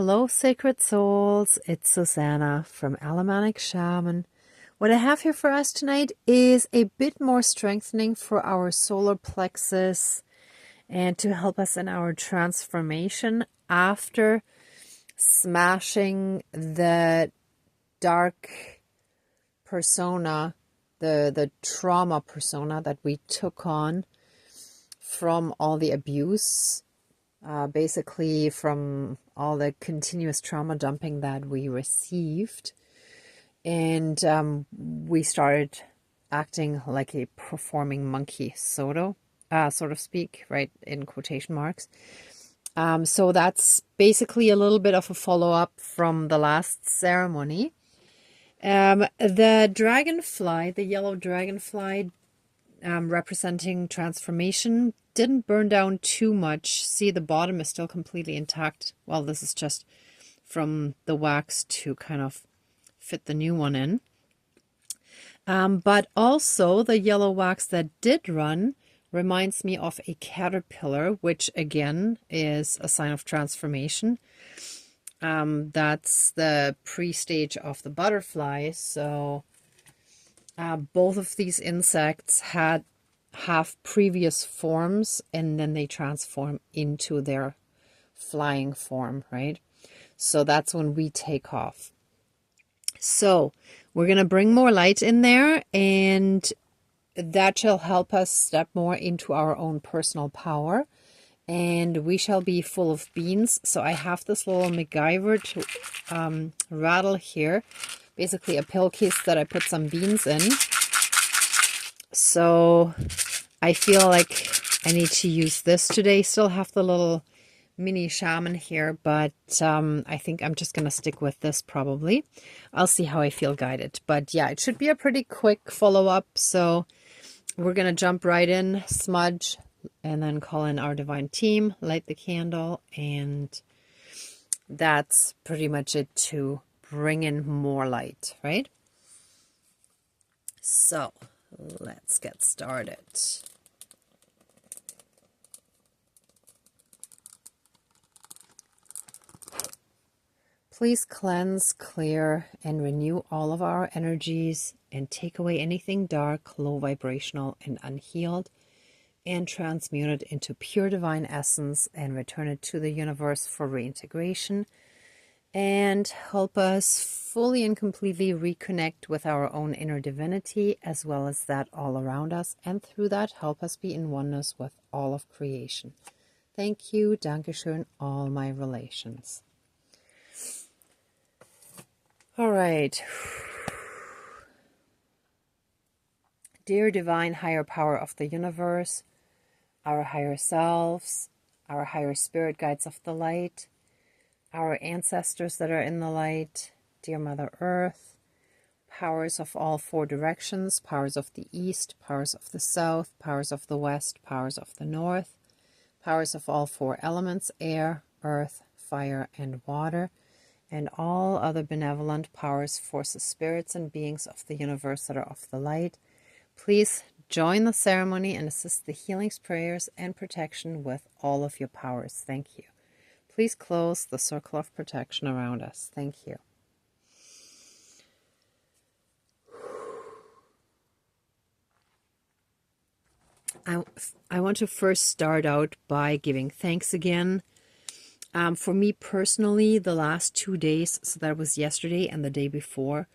Hello, sacred souls. It's Susanna from Alamanic Shaman. What I have here for us tonight is a bit more strengthening for our solar plexus and to help us in our transformation after smashing the dark persona, the trauma persona that we took on from all the abuse. Basically from all the continuous trauma dumping that we received. And we started acting like a performing monkey, so to speak, right, in quotation marks. So that's basically a little bit of a follow-up from the last ceremony. The dragonfly, the yellow dragonfly, representing transformation, didn't burn down too much. See, the bottom is still completely intact. Well, this is just from the wax to kind of fit the new one in. But also the yellow wax that did run reminds me of a caterpillar, which again is a sign of transformation. That's the pre-stage of the butterfly. So both of these insects have previous forms and then they transform into their flying form, right? So that's when we take off. So we're going to bring more light in there, and that shall help us step more into our own personal power, and we shall be full of beans. So I have this little MacGyver to rattle here, basically a pill case that I put some beans in. So I feel like I need to use this today. Still have the little mini shaman here, but I think I'm just going to stick with this probably. I'll see how I feel guided. But yeah, it should be a pretty quick follow-up. So we're going to jump right in, smudge, and then call in our divine team, light the candle, and that's pretty much it to bring in more light, right? So let's get started. Please cleanse, clear, and renew all of our energies and take away anything dark, low vibrational, and unhealed, and transmute it into pure divine essence and return it to the universe for reintegration, and help us fully and completely reconnect with our own inner divinity as well as that all around us, and through that help us be in oneness with all of creation. Thank you, Dankeschön, all my relations. All right. Dear divine higher power of the universe, our higher selves, our higher spirit guides of the light, our ancestors that are in the light, dear Mother Earth, powers of all four directions, powers of the east, powers of the south, powers of the west, powers of the north, powers of all four elements, air, earth, fire, and water, and all other benevolent powers, forces, spirits, and beings of the universe that are of the light, please join the ceremony and assist the healings, prayers, and protection with all of your powers. Thank you. Please close the circle of protection around us. Thank you. I want to first start out by giving thanks again. For me personally, the last 2 days, so that was yesterday and the day before,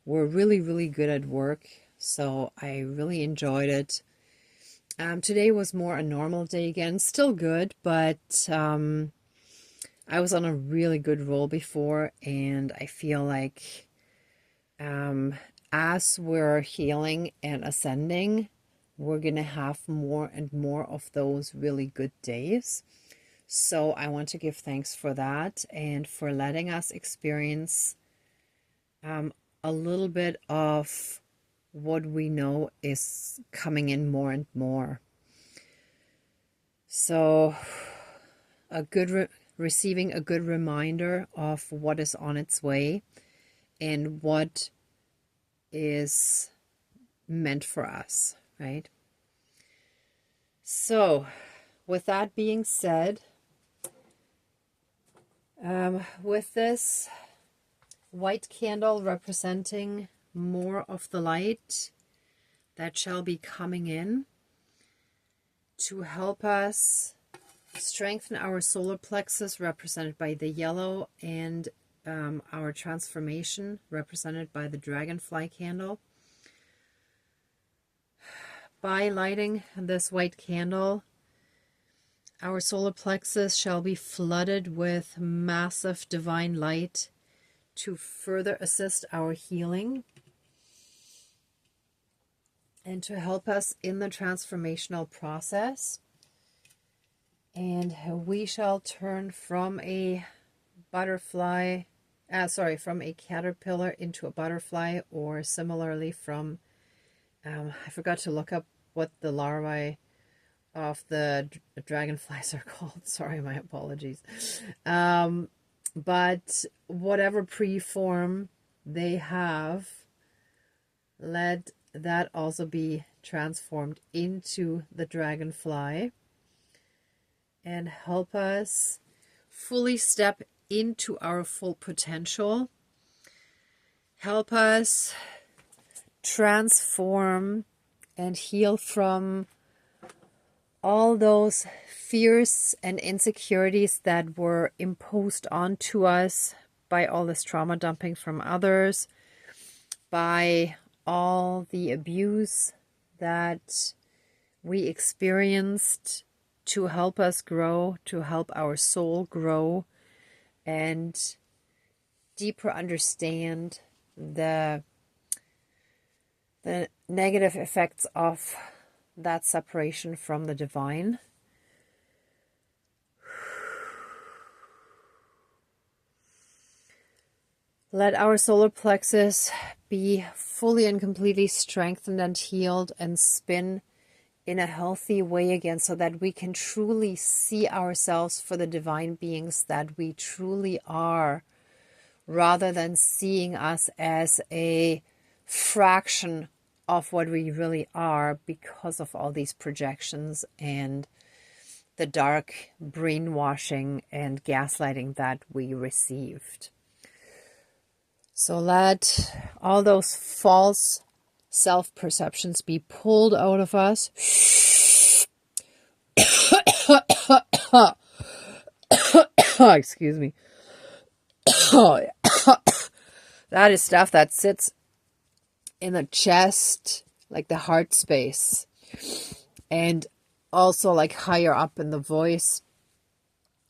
were really, really good at work. So I really enjoyed it. Today was more a normal day again, still good, but I was on a really good roll before, and I feel like as we're healing and ascending, we're going to have more and more of those really good days. So I want to give thanks for that and for letting us experience a little bit of what we know is coming in more and more. So receiving a good reminder of what is on its way and what is meant for us, right? So with that being said, With this white candle representing more of the light that shall be coming in to help us strengthen our solar plexus, represented by the yellow, and our transformation, represented by the dragonfly candle. By lighting this white candle, our solar plexus shall be flooded with massive divine light to further assist our healing and to help us in the transformational process. And we shall turn from a from a caterpillar into a butterfly, or similarly from, I forgot to look up what the larvae of the dragonflies are called. Sorry, my apologies. But whatever pre-form they have, let that also be transformed into the dragonfly and help us fully step into our full potential. Help us transform and heal from all those fears and insecurities that were imposed onto us by all this trauma dumping from others, by all the abuse that we experienced, to help us grow, to help our soul grow, and deeper understand the negative effects of that separation from the divine. Let our solar plexus be fully and completely strengthened and healed and spin in a healthy way again, so that we can truly see ourselves for the divine beings that we truly are, rather than seeing us as a fraction of what we really are because of all these projections and the dark brainwashing and gaslighting that we received. So let all those false self-perceptions be pulled out of us. Excuse me. That is stuff that sits in the chest, like the heart space, and also like higher up in the voice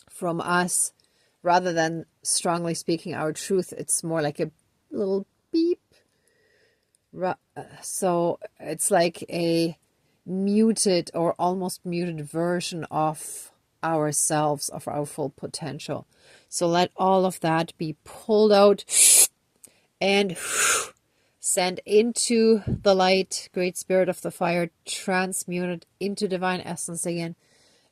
from us. Rather than strongly speaking our truth, it's more like a little beep. So it's like a muted or almost muted version of ourselves, of our full potential. So let all of that be pulled out and sent into the light, great spirit of the fire, transmuted into divine essence again,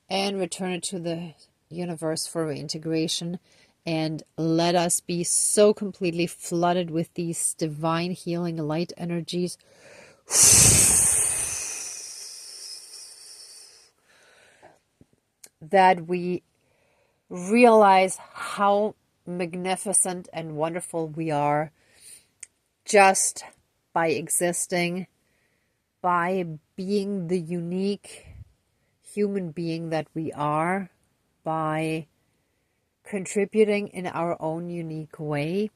and return it to the universe for reintegration. And let us be so completely flooded with these divine healing light energies that we realize how magnificent and wonderful we are just by existing, by being the unique human being that we are, by contributing in our own unique way,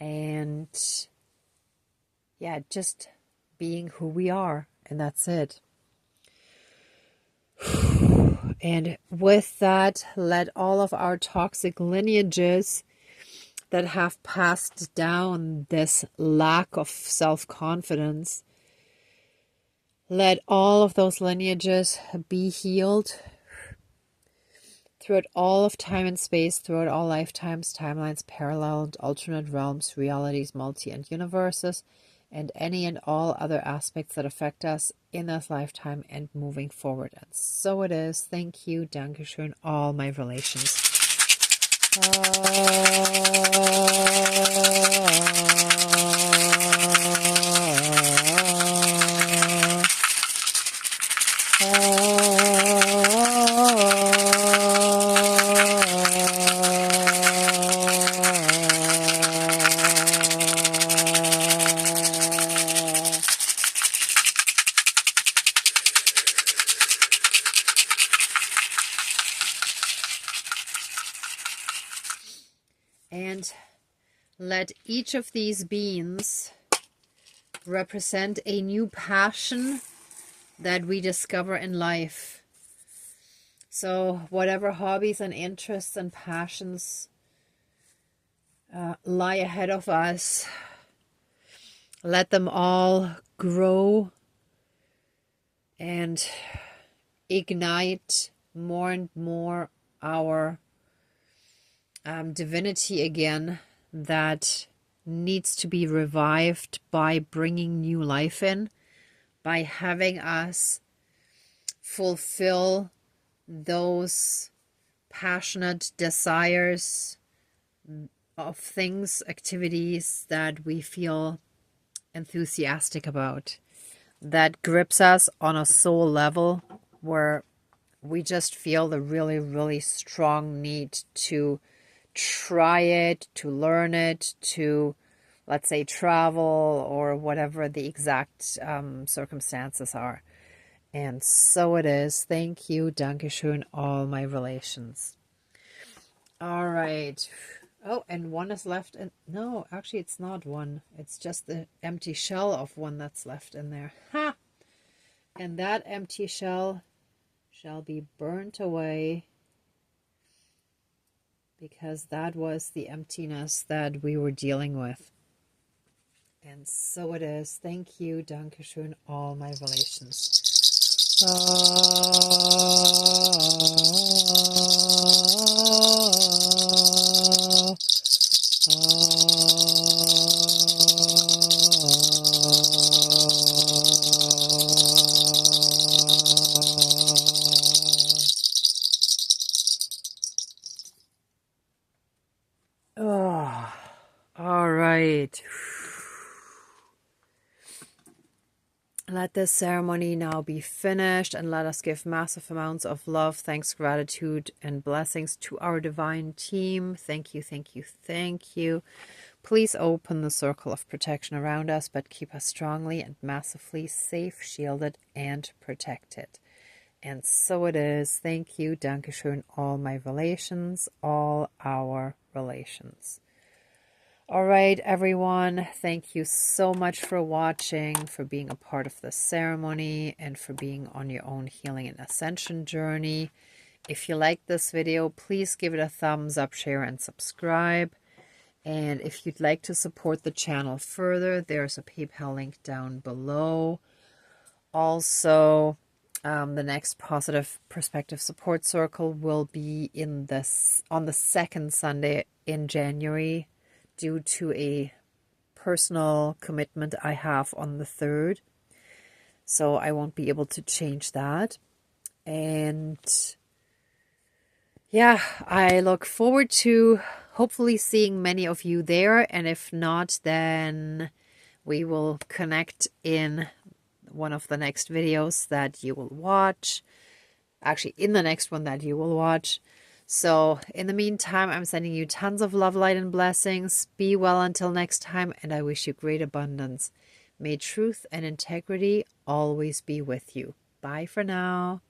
and just being who we are, and that's it. And with that, let all of our toxic lineages that have passed down this lack of self-confidence, let all of those lineages be healed throughout all of time and space, throughout all lifetimes, timelines, parallel and alternate realms, realities, multi and universes, and any and all other aspects that affect us in this lifetime and moving forward. And so it is. Thank you. Dankeschön. All my relations. And let each of these beans represent a new passion that we discover in life. So whatever hobbies and interests and passions lie ahead of us, let them all grow and ignite more and more our divinity again, that needs to be revived by bringing new life in, by having us fulfill those passionate desires of things, activities that we feel enthusiastic about, that grips us on a soul level, where we just feel the really, really strong need to try it, to learn it, to, let's say, travel, or whatever the exact circumstances are. And so it is. Thank you. Dankeschön, all my relations. All right. Oh, and one is left. And no, actually, it's not one. It's just the empty shell of one that's left in there. Ha! And that empty shell shall be burnt away, because that was the emptiness that we were dealing with. And so it is. Thank you. Dankeschön, all my relations. Oh, all right. Let this ceremony now be finished, and let us give massive amounts of love, thanks, gratitude, and blessings to our divine team. Thank you, thank you, thank you. Please open the circle of protection around us, but keep us strongly and massively safe, shielded, and protected. And so it is. Thank you. Dankeschön, all my relations, all our relations. All right, everyone. Thank you so much for watching, for being a part of the ceremony, and for being on your own healing and ascension journey. If you like this video, please give it a thumbs up, share, and subscribe. And if you'd like to support the channel further, there's a PayPal link down below. Also, the next Positive Perspective Support Circle will be on the second Sunday in January, due to a personal commitment I have on the 3rd. So I won't be able to change that. And yeah, I look forward to hopefully seeing many of you there. And if not, then we will connect in one of the next videos that you will watch. Actually, in the next one that you will watch. So in the meantime, I'm sending you tons of love, light, and blessings. Be well until next time, and I wish you great abundance. May truth and integrity always be with you. Bye for now.